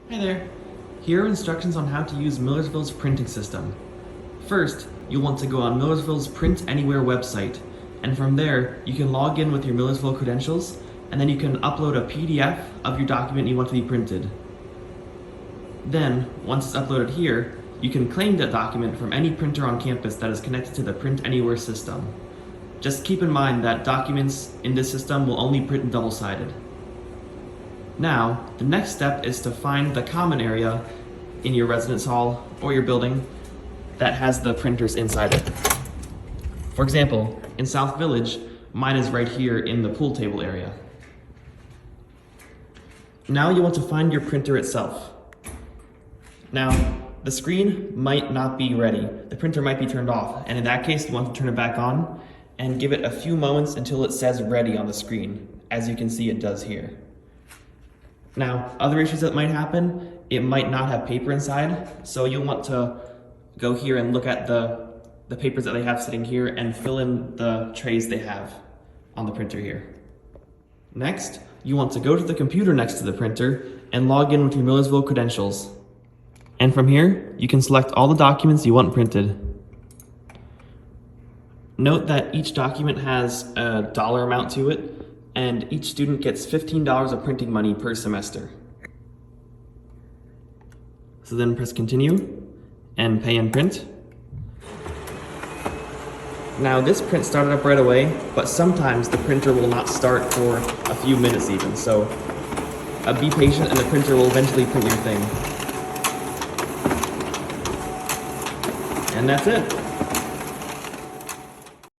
Hey there! Here are instructions on how to use Millersville's printing system. First, you'll want to go on Millersville's Print Anywhere website, and from there, you can log in with your Millersville credentials, and then you can upload a PDF of your document you want to be printed. Then, once it's uploaded here, you can claim that document from any printer on campus that is connected to the Print Anywhere system. Just keep in mind that documents in this system will only print double-sided. Now, the next step is to find the common area in your residence hall or your building that has the printers inside it. For example, in South Village, mine is right here in the pool table area. Now you want to find your printer itself. Now, the screen might not be ready. The printer might be turned off, and in that case, you want to turn it back on and give it a few moments until it says ready on the screen, as you can see it does here. Now, other issues that might happen, it might not have paper inside, so you'll want to go here and look at the papers that they have sitting here and fill in the trays they have on the printer here. Next, you want to go to the computer next to the printer and log in with your Millersville credentials. And from here, you can select all the documents you want printed. Note that each document has a dollar amount to it, and each student gets $15 of printing money per semester. So then press continue and pay and print. Now this print started up right away, but sometimes the printer will not start for a few minutes even, so be patient and the printer will eventually print your thing. And that's it.